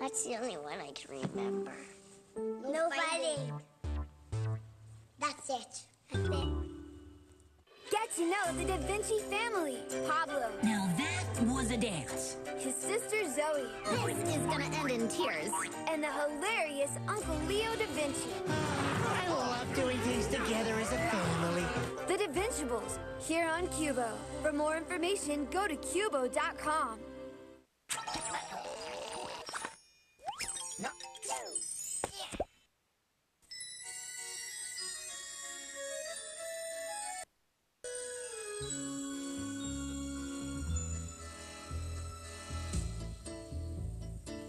That's the only one I can remember. No fighting. That's it. That's it. Get to know the Da Vinci family. Pablo. Now that was a dance. His sister Zoe. This is gonna end in tears. And the hilarious Uncle Leo Da Vinci. I love doing things together as a family. The Da Vinciables, here on Cubo. For more information, go to Cubo.com. No.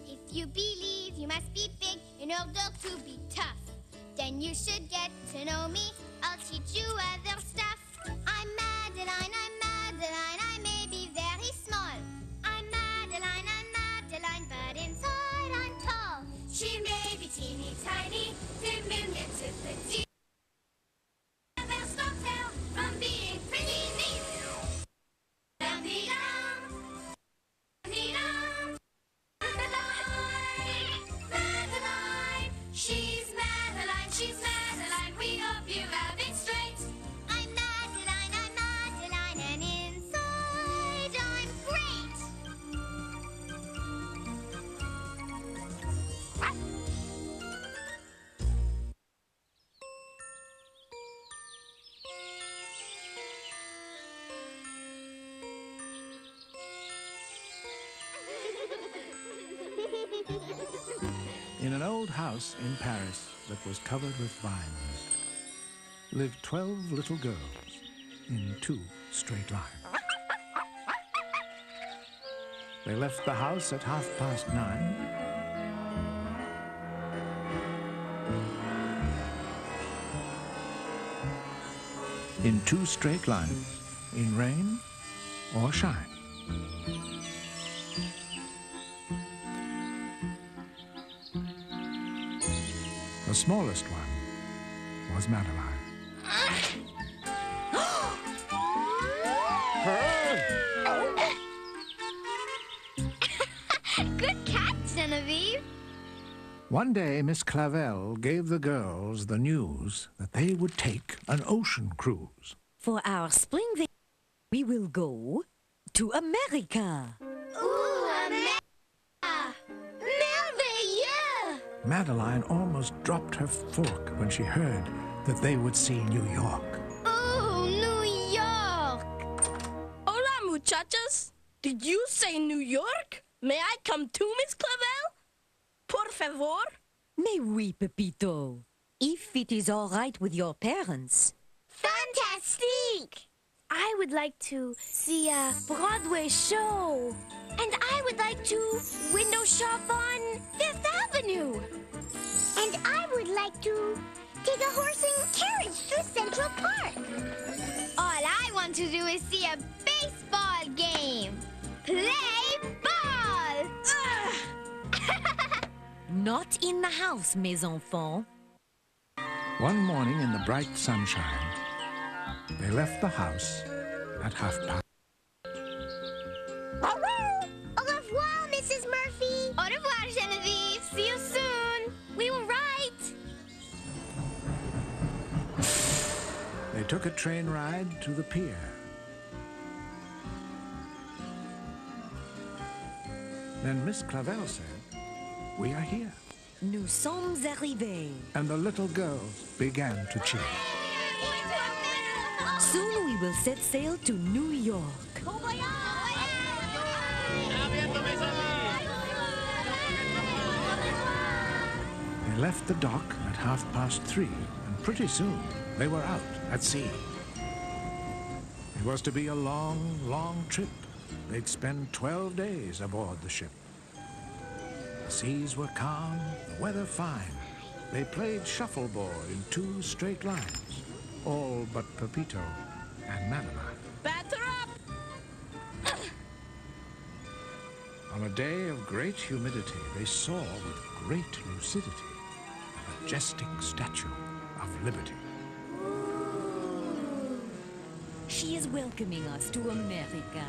If you believe you must be big in order to be tough, then you should get to know me. I'll teach you other stuff. I'm Madeline, I may be very small. I'm Madeline, but inside I'm tall. She may be teeny tiny, diminutive petite. Never stop her from being pretty neat. Madeline, she's Madeline, we hope you have it straight. I'm Madeline, and inside I'm great. In an old house in Paris that was covered with vines lived 12 little girls in 2 straight lines. They left the house at 9:30. In 2 straight lines, in rain or shine. The smallest one was Madeline. Good catch, Genevieve. One day, Miss Clavel gave the girls the news that they would take an ocean cruise. For our spring vacation, we will go to America. Ooh, America! Merveilleux! Madeline almost dropped her fork when she heard that they would see New York. Ooh, New York! Hola, muchachas. Did you say New York? May I come too, Miss Clavel? Por favor? Mais oui, Pepito. If it is all right with your parents. Fantastique! I would like to see a Broadway show. And I would like to window shop on Fifth Avenue. And I would like to take a horse and carriage through Central Park. All I want to do is see a baseball game. Play ball! Not in the house, mes enfants. One morning in the bright sunshine, they left the house at 9:30. Au revoir, Mrs. Murphy. Au revoir, Genevieve. See you soon. We were right. They took a train ride to the pier. Then Miss Clavel said, "We are here." Nous sommes arrivés. And the little girls began to cheer. Soon we will set sail to New York. They left the dock at 3:30, and pretty soon they were out at sea. It was to be a long, long trip. They'd spend 12 days aboard the ship. The seas were calm, the weather fine. They played shuffleboard in 2 straight lines, all but Pepito and Madeline. Batter up! On a day of great humidity, they saw with great lucidity a majestic statue of liberty. She is welcoming us to America.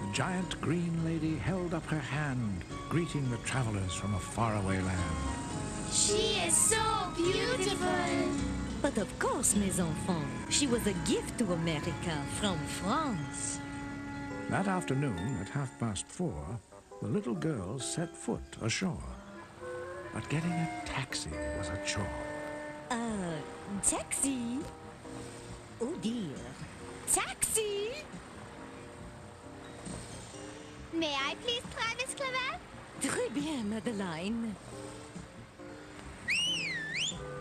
The The giant green lady held up her hand, greeting the travelers from a faraway land. She is so beautiful. But of course, mes enfants, she was a gift to America from France. That afternoon, at 4:30, the little girls set foot ashore. But getting a taxi was a chore. Taxi? Oh dear. Taxi? May I please try, Miss Clavel? Très bien, Madeline.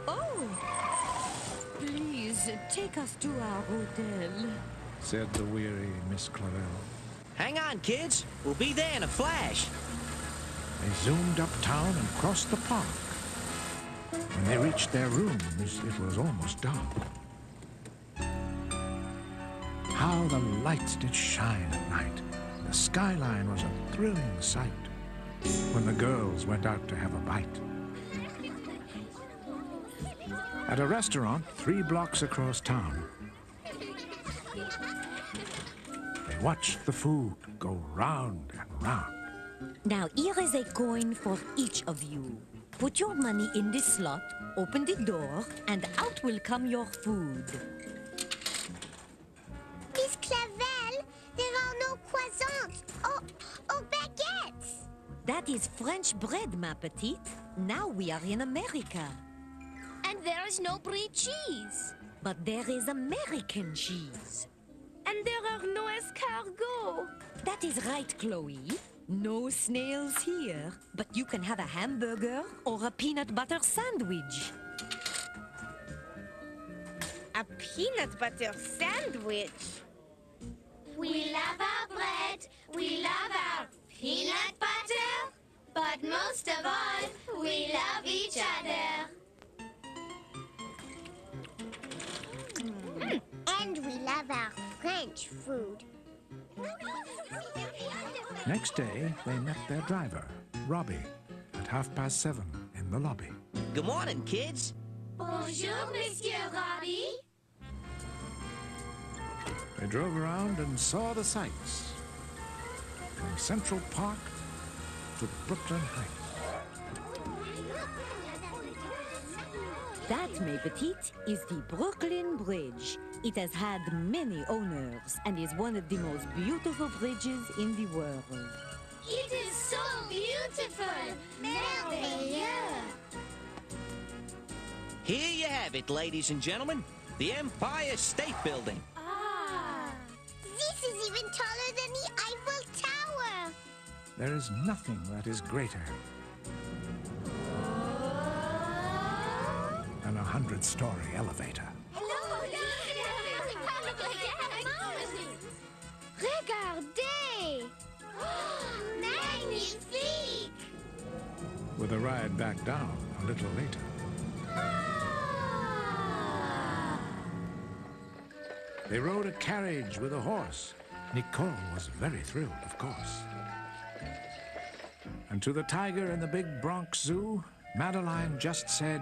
Oh! Please, take us to our hotel. Said the weary Miss Clavel. Hang on, kids. We'll be there in a flash. They zoomed uptown and crossed the park. When they reached their rooms, it was almost dark. How the lights did shine at night. The skyline was a thrilling sight when the girls went out to have a bite. At a restaurant 3 blocks across town, they watched the food go round and round. Now, here is a coin for each of you. Put your money in this slot, open the door, and out will come your food. Miss Clavel, there are no croissants or baguettes. That is French bread, ma petite. Now we are in America. And there is no brie cheese. But there is American cheese. And there are no escargots. That is right, Chloe. No snails here, but you can have a hamburger or a peanut butter sandwich. A peanut butter sandwich? We love our bread, we love our peanut butter, but most of all, we love each other. And we love our French food. Next day, they met their driver, Robbie, at 7:30 in the lobby. Good morning, kids. Bonjour, Monsieur Robbie. They drove around and saw the sights. From Central Park to Brooklyn Heights. That, mes petites, is the Brooklyn Bridge. It has had many owners and is one of the most beautiful bridges in the world. It is so beautiful. Merveilleux. Here you have it, ladies and gentlemen. The Empire State Building. This is even taller than the Eiffel Tower. There is nothing that is greater than a 100-story elevator. Regardez! Magnifique! With a ride back down a little later. They rode a carriage with a horse. Nicole was very thrilled, of course. And to the tiger in the big Bronx Zoo, Madeline just said,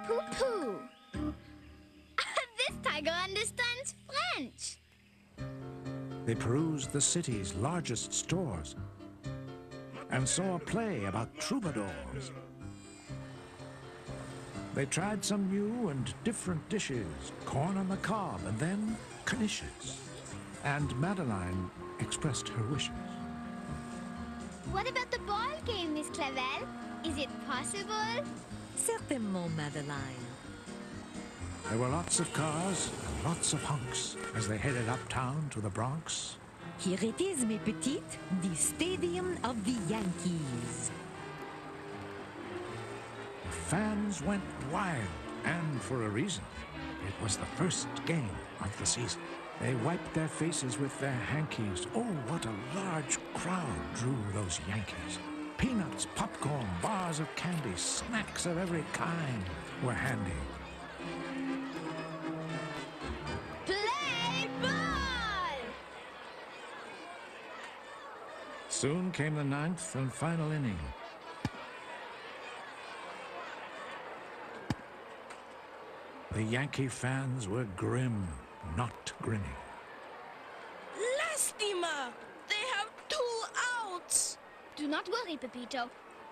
Poo-poo. This tiger understands French. They perused the city's largest stores and saw a play about troubadours. They tried some new and different dishes, corn on the cob, and then knishes. And Madeline expressed her wishes. What about the ball game, Miss Clavel? Is it possible? Certainement, Madeline. There were lots of cars and lots of hunks as they headed uptown to the Bronx. Here it is, mes petites, the Stadium of the Yankees. The fans went wild, and for a reason. It was the first game of the season. They wiped their faces with their hankies. Oh, what a large crowd drew those Yankees. Peanuts, popcorn, bars of candy, snacks of every kind were handy. Play ball! Soon came the 9th and final inning. The Yankee fans were grim, not grinning. Lastima! They have Do not worry, Pepito.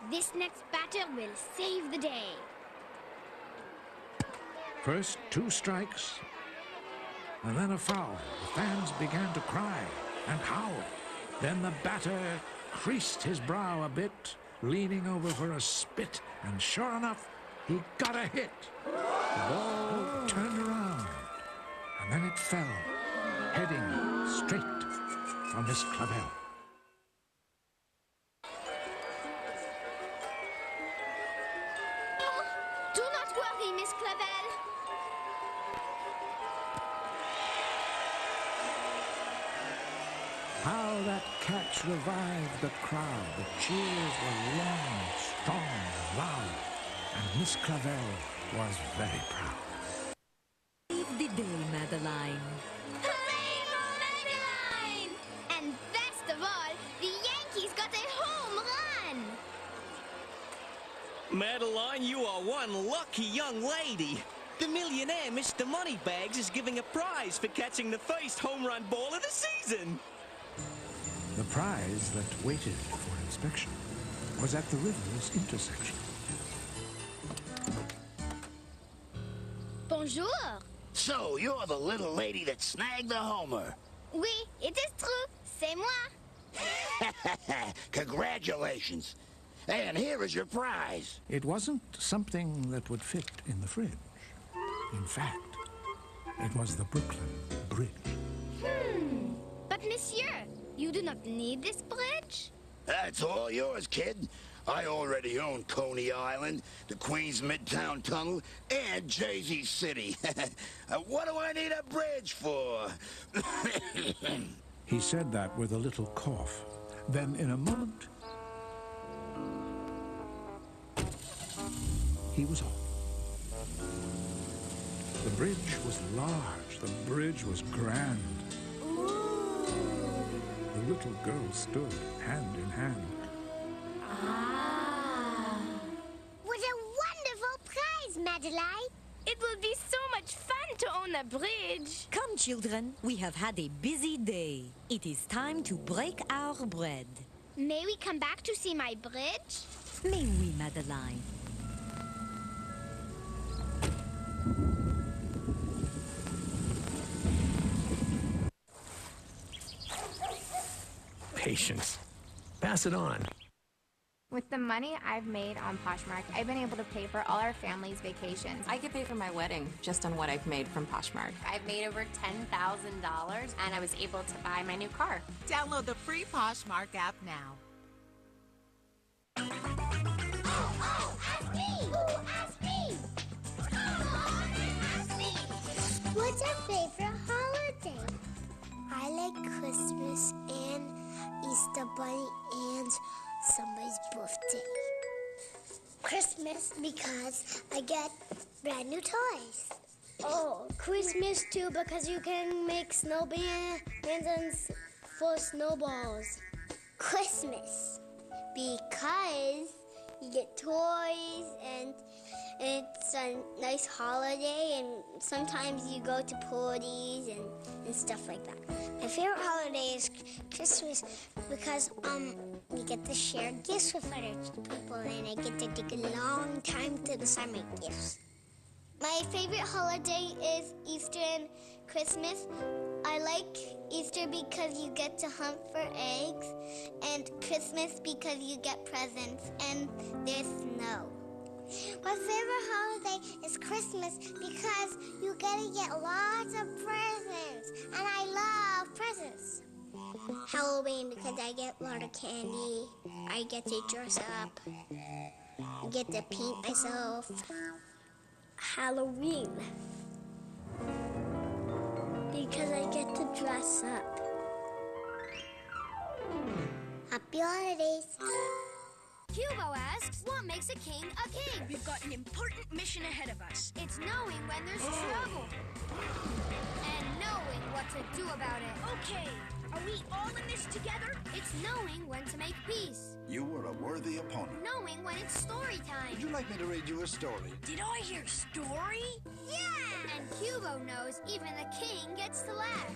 This next batter will save the day. First 2 strikes, and then a foul. The fans began to cry and howl. Then the batter creased his brow a bit, leaning over for a spit, and sure enough, he got a hit. The ball turned around, and then it fell, heading straight for Miss Clavel. Oh, do not worry, Miss Clavel. How that catch revived the crowd. The cheers were long, strong, and loud, and Miss Clavel was very proud. Save the day, Madeline. Hooray for Madeline! And best of all, the Yankees got a home run! Madeline, you are one lucky young lady. The millionaire Mr. Moneybags is giving a prize for catching the first home run ball of the season. The prize that waited for inspection was at the river's intersection. Bonjour! So, you're the little lady that snagged the homer. Oui, it is true. C'est moi. Congratulations. And here is your prize. It wasn't something that would fit in the fridge. In fact, it was the Brooklyn Bridge. But monsieur, you do not need this bridge. That's all yours, kid. I already own Coney Island, the Queens Midtown Tunnel, and Jersey City. What do I need a bridge for? He said that with a little cough. Then, in a moment, he was off. The bridge was large. The bridge was grand. The little girl stood hand in hand. What a wonderful prize, Madeline. It will be so much fun to own a bridge. Come, children, we have had a busy day. It is time to break our bread. May we come back to see my bridge? May we, Madeline? Patience. Pass it on. With the money I've made on Poshmark, I've been able to pay for all our family's vacations. I could pay for my wedding just on what I've made from Poshmark. I've made over $10,000 and I was able to buy my new car. Download the free Poshmark app now. Ask me! Ask me! Ask me! What's your favorite holiday? I like Christmas and Easter Bunny and somebody's birthday. Christmas because I get brand new toys. Oh, Christmas too because you can make snowbands and for snowballs. Christmas because you get toys and it's a nice holiday and sometimes you go to parties and stuff like that. My favorite holiday is Christmas because you get to share gifts with other people and I get to take a long time to decide my gifts. My favorite holiday is Easter and Christmas. I like Easter because you get to hunt for eggs and Christmas because you get presents and there's snow. My favorite holiday is Christmas because you get to get lots of presents, and I love presents. Halloween because I get a lot of candy, I get to dress up, I get to paint myself. Halloween because I get to dress up. Happy holidays. Cubo asks, what makes a king a king? We've got an important mission ahead of us. It's knowing when there's trouble. And knowing what to do about it. Okay, are we all in this together? It's knowing when to make peace. You were a worthy opponent. Knowing when it's story time. Would you like me to read you a story? Did I hear story? Yeah! And Cubo knows even the king gets to laugh.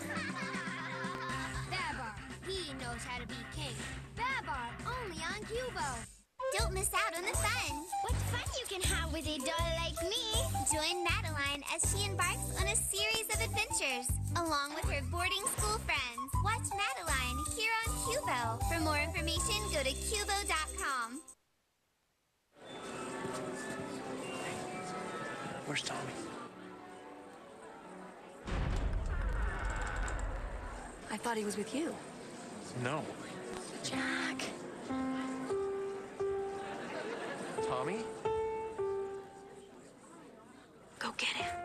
Babar, he knows knows how to be king. Babar, only on Cubo. Don't miss out on the fun. What fun you can have with a doll like me. Join Madeline as she embarks on a series of adventures, along with her boarding school friends. Watch Madeline here on Cubo. For more information, go to cubo.com. Where's Tommy? I thought he was with you. No. Jack. Tommy? Go get him.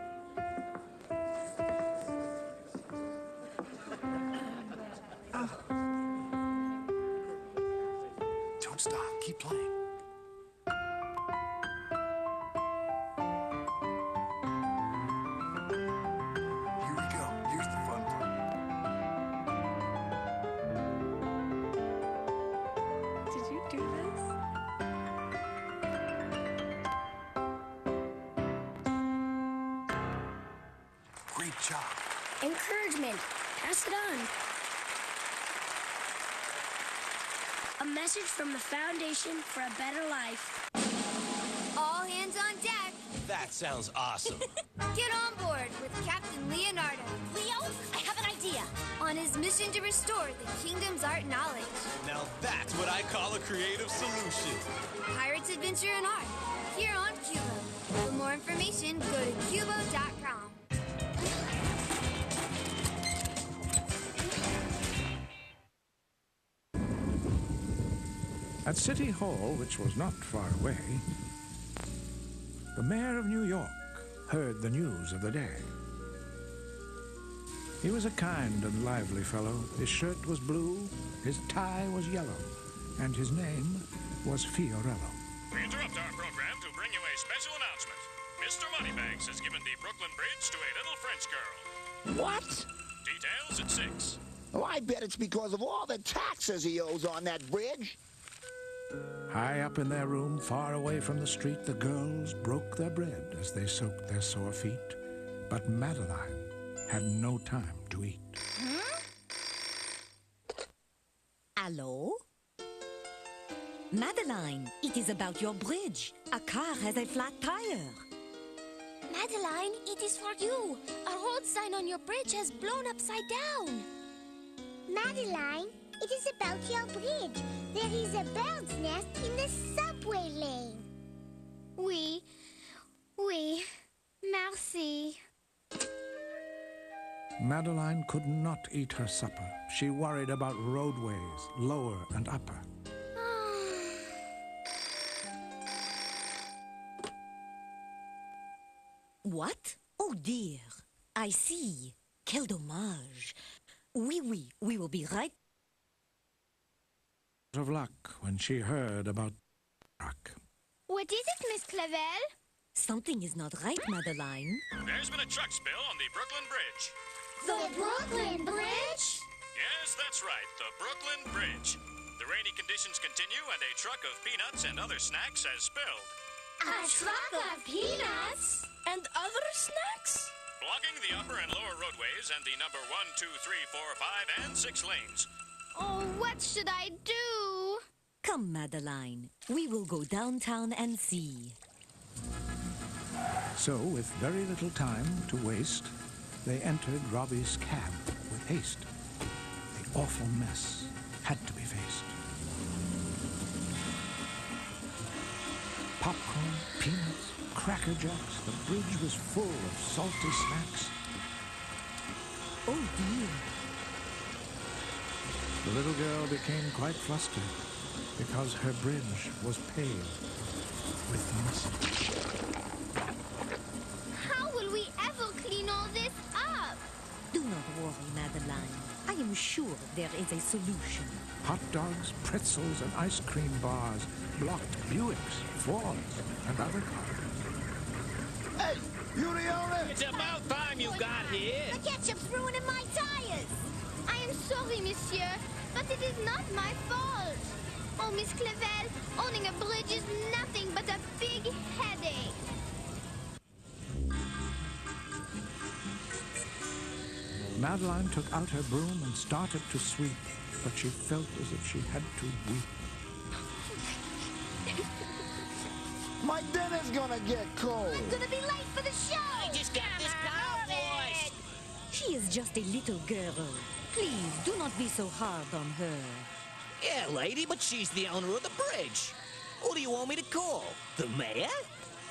Don't stop. Keep playing. Here we go. Here's the fun part. Did you do this? Great job. Encouragement. Pass it on. A message from the Foundation for a Better Life. All hands on deck. That sounds awesome. Get on board with Captain Leonardo. Leo, I have an idea. On his mission to restore the kingdom's art knowledge. Now that's what I call a creative solution. Pirates Adventure in Art. Here on Cubo. For more information, go to cubo.com. At City Hall, which was not far away, the mayor of New York heard the news of the day. He was a kind and lively fellow. His shirt was blue, his tie was yellow, and his name was Fiorello. We interrupt our program to bring you a special announcement. Mr. Moneybags has given the Brooklyn Bridge to a little French girl. What? Details at 6. Oh, I bet it's because of all the taxes he owes on that bridge. High up in their room, far away from the street, the girls broke their bread as they soaked their sore feet. But Madeline had no time to eat. Hello? Madeline, it is about your bridge. A car has a flat tire. Madeline, it is for you. A road sign on your bridge has blown upside down. Madeline, it is about your bridge. There is a bird's nest in the subway lane. Oui, merci. Madeline could not eat her supper. She worried about roadways, lower and upper. What? Oh dear. I see. Quel dommage. Oui, we will be right. Of luck when she heard about truck. What is it, Miss Clavel? Something is not right, Madeline. There's been a truck spill on the Brooklyn Bridge. The Brooklyn Bridge? Yes, that's right, the Brooklyn Bridge. The rainy conditions continue and a truck of peanuts and other snacks has spilled. A truck of peanuts? And other snacks? Blocking the upper and lower roadways and the number 1, 2, 3, 4, 5, and 6 lanes. Oh, what should I do? Come, Madeline. We will go downtown and see. So, with very little time to waste, they entered Robbie's cab with haste. The awful mess had to be faced. Popcorn, peanuts, Cracker Jacks, the bridge was full of salty snacks. Oh dear. The little girl became quite flustered because her bridge was paved with mustard. How will we ever clean all this up? Do not worry, Madeline. I am sure there is a solution. Hot dogs, pretzels, and ice cream bars blocked Buicks, Fords, and other cars. Hey, you the owner? It's about time you got here. The ketchup's ruining my tires. I am sorry, monsieur, but it is not my fault. Oh, Miss Clavel, owning a bridge is nothing but a big headache. Madeline took out her broom and started to sweep, but she felt as if she had to weep. My dinner's gonna get cold. I'm gonna be late for the show. I just got this power voice. She is just a little girl. Please, do not be so hard on her. Yeah, lady, but she's the owner of the bridge. Who do you want me to call? The mayor?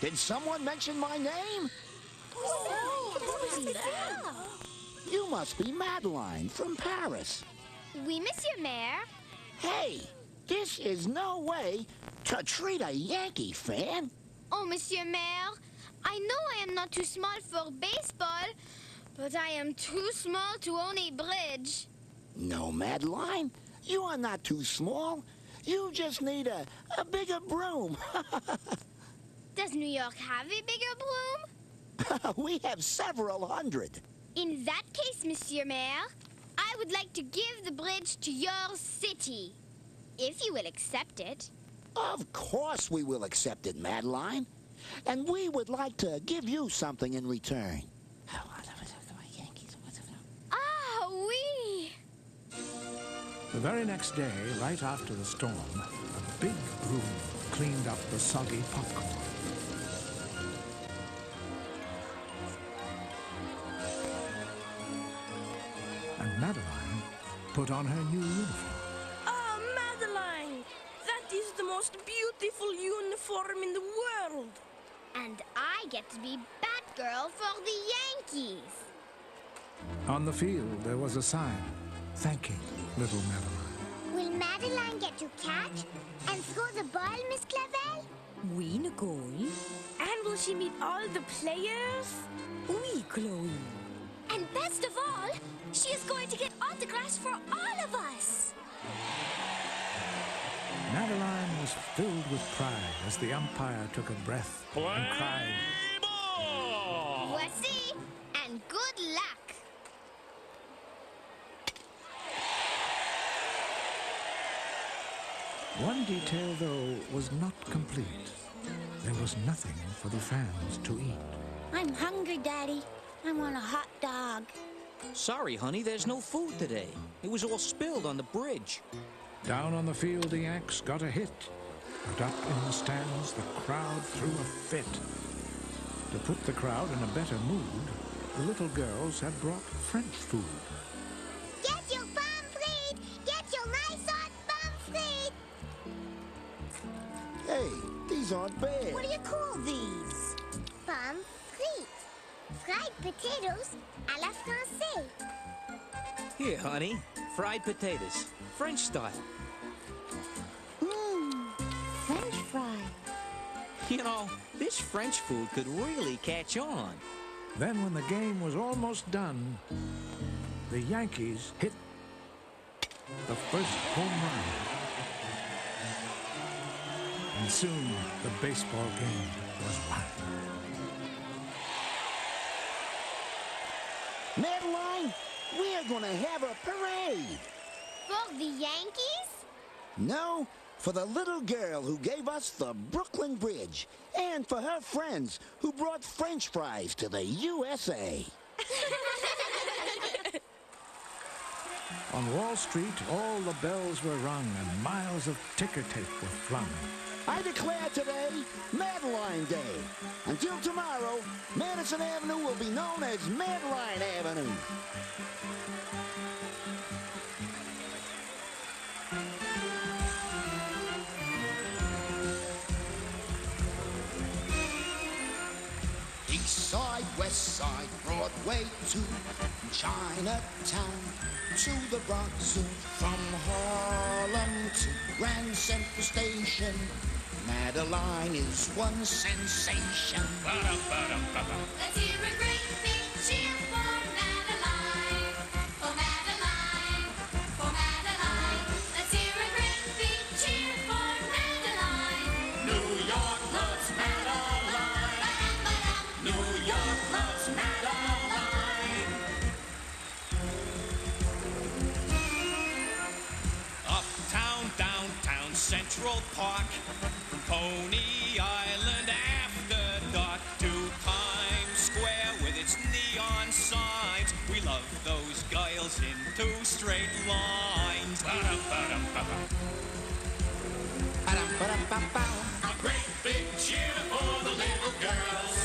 Did someone mention my name? You must be Madeline from Paris. Oui, Monsieur Mayor. Hey, this is no way to treat a Yankee fan. Oh, Monsieur Mayor, I know I am not too small for baseball, but I am too small to own a bridge. No, Madeline, you are not too small. You just need a bigger broom. Does New York have a bigger broom? We have several hundred. In that case, Monsieur Mayor, I would like to give the bridge to your city, if you will accept it. Of course we will accept it, Madeline. And we would like to give you something in return. Ah, oui. The very next day, right after the storm, a big broom cleaned up the soggy popcorn. And Madeline put on her new uniform. Oh, Madeline! That is the most beautiful uniform in the world. And I get to be Batgirl for the Yankees. On the field, there was a sign thanking little Madeline. Will Madeline get to catch and throw the ball, Miss Clavel? Oui, Nicole. And will she meet all the players? Oui, Chloe. And best of all, she is going to get autographs for all of us. Madeline was filled with pride as the umpire took a breath and cried, Voici, and good luck. One detail, though, was not complete. There was nothing for the fans to eat. I'm hungry, Daddy. I want a hot dog. Sorry, honey, there's no food today. It was all spilled on the bridge. Down on the field, the Yanks got a hit. But up in the stands, the crowd threw a fit. To put the crowd in a better mood, the little girls had brought French food. Get your pommes frites! Get your nice hot pommes frites! Hey, these aren't bad. What do you call these? Pommes frites. Fried potatoes à la française. Here, honey, fried potatoes, French style. French fry. You know, this French food could really catch on. Then when the game was almost done, the Yankees hit the first home run. And soon the baseball game was won. Madeline, we're gonna have a parade. For the Yankees? No, for the little girl who gave us the Brooklyn Bridge, and for her friends who brought French fries to the USA. On Wall Street, all the bells were rung and miles of ticker tape were flung. I declare today Madeline Day. Until tomorrow, Madison Avenue will be known as Madeline Avenue. East side, west side, Broadway to Chinatown, to the Bronx Zoo, from Harlem to Grand Central Station. Madeline is one sensation. Let's hear a great big cheer for Madeline. For Madeline. For Madeline. Let's hear a great big cheer for Madeline. New York loves Madeline. New York loves Madeline. Uptown, downtown, Central Park, from Coney Island after dark to Times Square with its neon signs. We love those A great big cheer for the little girls.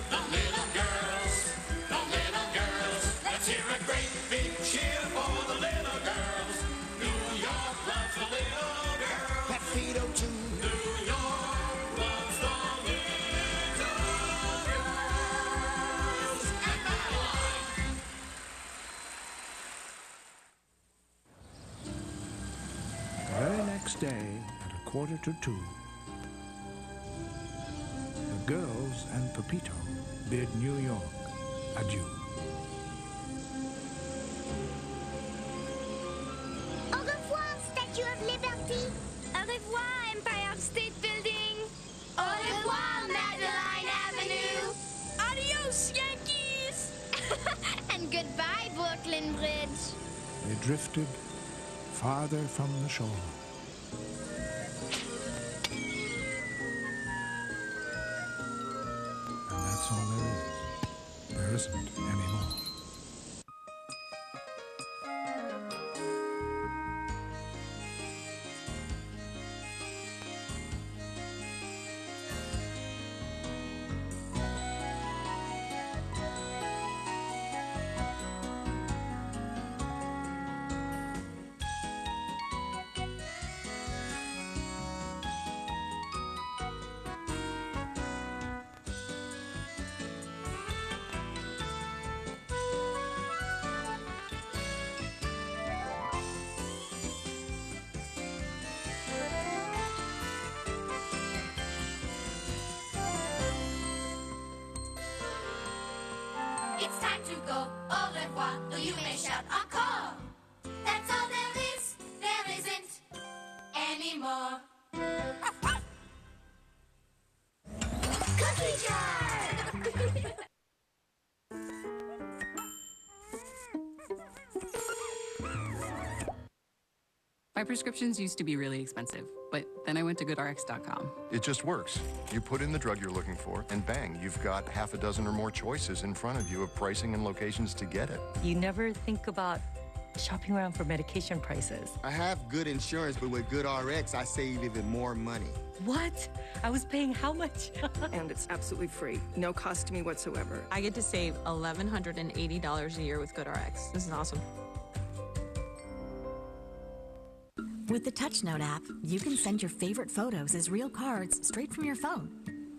The little girls. The little girls. Let's hear a great big cheer for the little girls. New York loves the little girls. Pat Fido too. New York loves the little girls. And Madeline. The very next day, at 1:45, the girls and Pepito bid New York adieu. Au revoir, Statue of Liberty. Au revoir, Empire State Building. Au revoir, Madeline Avenue. Adios, Yankees! And goodbye, Brooklyn Bridge. They drifted farther from the shore. And that's all there is. There isn't any more. It's time to go. Au revoir, though you may shout encore. That's all there is. There isn't anymore. Cookie jar! My prescriptions used to be really expensive, but then I went to GoodRx.com. It just works. You put in the drug you're looking for, and bang, you've got half a dozen or more choices in front of you of pricing and locations to get it. You never think about shopping around for medication prices. I have good insurance, but with GoodRx, I save even more money. What? I was paying how much? And it's absolutely free. No cost to me whatsoever. I get to save $1,180 a year with GoodRx. This is awesome. With the TouchNote app, you can send your favorite photos as real cards straight from your phone.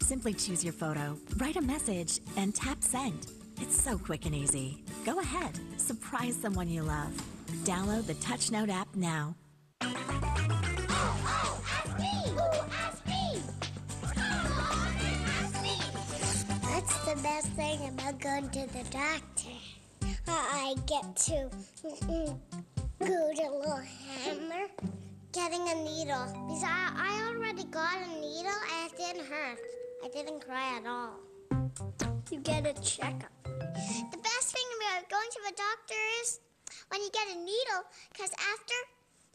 Simply choose your photo, write a message, and tap send. It's so quick and easy. Go ahead, surprise someone you love. Download the TouchNote app now. Oh, ask me! Ooh, ask me! Come on, ask me! That's the best thing about going to the doctor. I get to go to a little hammer, getting a needle. Because I already got a needle and it didn't hurt. I didn't cry at all. You get a checkup. The best thing about going to the doctor is when you get a needle, because after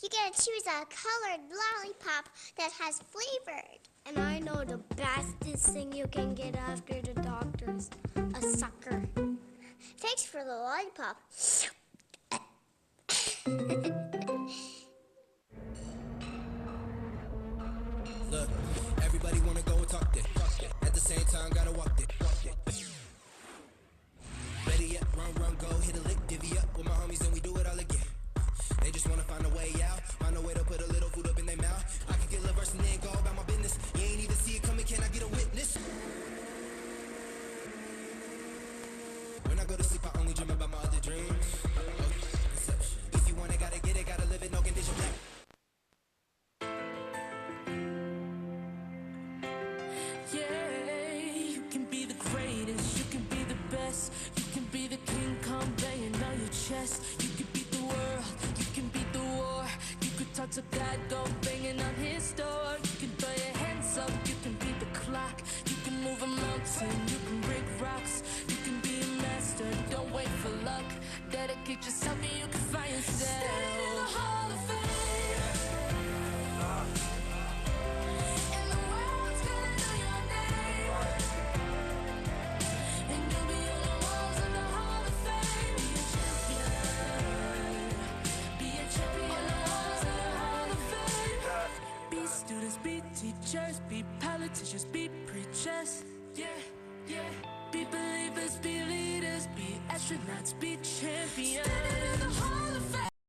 you get to choose a colored lollipop that has flavored. And I know the bestest thing you can get after the doctors, a sucker. Thanks for the lollipop. Look, everybody wanna go and talk it. At the same time, gotta walk it. Better yet, run, go, hit a lick, divvy up with my homies, and we do it all again. They just wanna find a way out, find a way to put a little food up in their mouth. I can get a verse and then go about my business. You ain't even see it coming, can I get a witness? When I go to sleep, I only dream about my other dreams. Conception. If you want it, gotta get it, gotta live it, no condition black. You can beat the world, you can beat the war. You could talk to God, go banging on his door. You can throw your hands up, you can beat the clock. You can move a mountain, you can break rocks. You can be a master, don't wait for luck. Dedicate yourself and you can find yourself. Stand in the Hall of Fame. And the world's gonna know your name. And you'll be on the walls of the Hall of Fame. Be a champion on the walls of the Hall students, be teachers, be politicians, be preachers. Yeah, yeah. Be believers, be leaders, be astronauts, be champions.